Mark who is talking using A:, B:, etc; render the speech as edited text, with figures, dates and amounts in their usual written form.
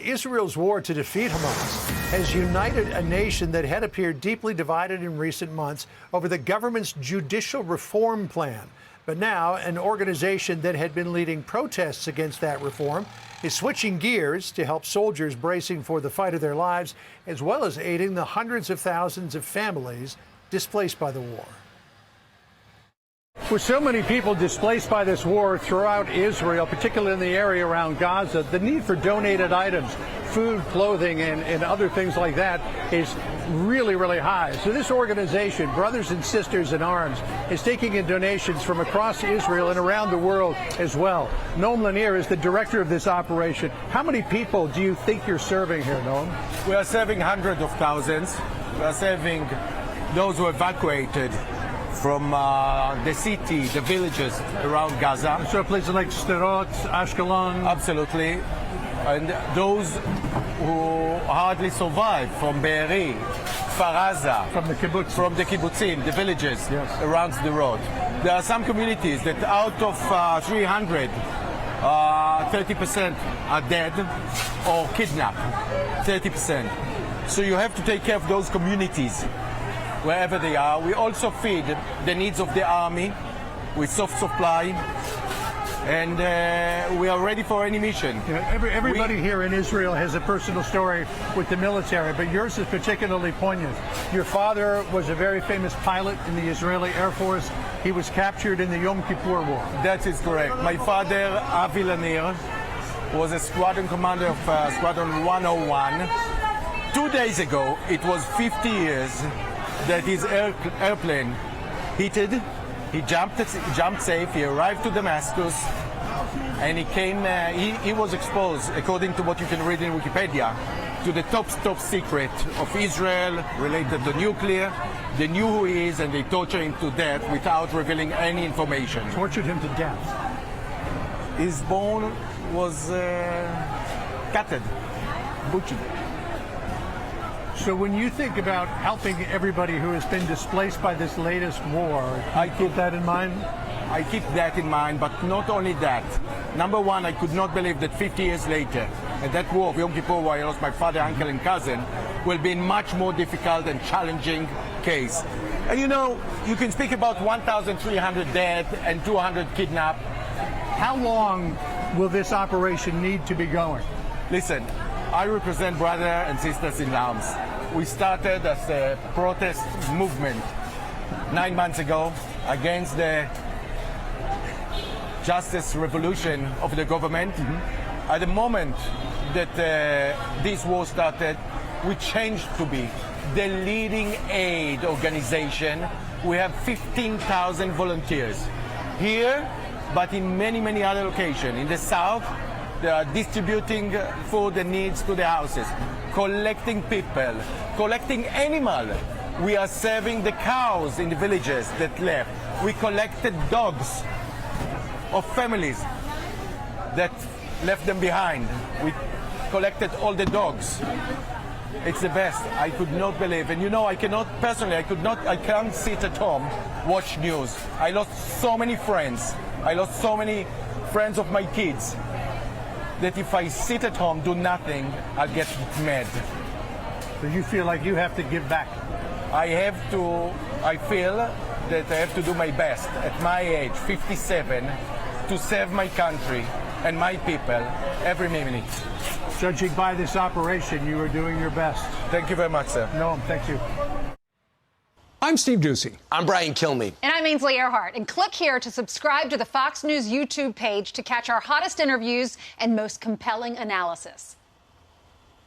A: Israel's war to defeat Hamas has united a nation that had appeared deeply divided in recent months over the government's judicial reform plan. But now, an organization that had been leading protests against that reform is switching gears to help soldiers bracing for the fight of their lives, as well as aiding the hundreds of thousands of families displaced by the war. With so many people displaced by this war throughout Israel, particularly in the area around Gaza, the need for donated items, food, clothing, and other things like that is really, really high. So this organization, Brothers and Sisters in Arms, is taking in donations from across Israel and around the world as well. Noam Lanir is the director of this operation. How many people do you think you're serving here, Noam?
B: We are serving hundreds of thousands. We are serving those who evacuated from the city, the villages around Gaza.
A: So places like Sderot, Ashkelon.
B: Absolutely. And those who hardly survived from Be'eri, Faraza,
A: from the
B: kibbutzim, the villages around the road. There are some communities that out of 300, 30% are dead or kidnapped, 30%. So you have to take care of those communities wherever they are. We also feed the needs of the army with soft supply, and we are ready for any mission.
A: Everybody here in Israel has a personal story with the military, but yours is particularly poignant. Your father was a very famous pilot in the Israeli Air Force. He was captured in the Yom Kippur War.
B: That is correct. My father, Avi Lanir, was a squadron commander of Squadron 101. 2 days ago, it was 50 years that his airplane hit. He jumped safe. He arrived to Damascus, and he came. He was exposed, according to what you can read in Wikipedia, to the top secret of Israel related to nuclear. They knew who he is, and they tortured him to death without revealing any information.
A: Tortured him to death.
B: His bone was gutted, butchered.
A: So when you think about helping everybody who has been displaced by this latest war, I keep that in mind?
B: I keep that in mind, but not only that. Number one, I could not believe that 50 years later, and that war of Yom Kippur, where I lost my father, uncle, and cousin, will be a much more difficult and challenging case. And you know, you can speak about 1,300 dead and 200 kidnapped.
A: How long will this operation need to be going?
B: Listen, I represent brothers and sisters in arms. We started as a protest movement 9 months ago against the justice revolution of the government. At the moment that this war started, we changed to be the leading aid organization. We have 15,000 volunteers here, but in many, many other locations. In the south, they are distributing food and needs to the houses, collecting people, collecting animals. We are serving the cows in the villages that left. We collected dogs of families that left them behind. We collected all the dogs. It's the best. I could not believe. And you know, I can't sit at home, watch news. I lost so many friends. I lost so many friends of my kids, that if I sit at home, do nothing, I'll get mad.
A: So you feel like you have to give back?
B: I feel that I have to do my best at my age, 57, to serve my country and my people every minute.
A: Judging by this operation, you are doing your best.
B: Thank you very much, sir.
A: Noam, thank you.
C: I'm Steve Ducey.
D: I'm Brian Kilmeade.
E: And I'm Ainsley Earhart. And click here to subscribe to the Fox News YouTube page to catch our hottest interviews and most compelling analysis.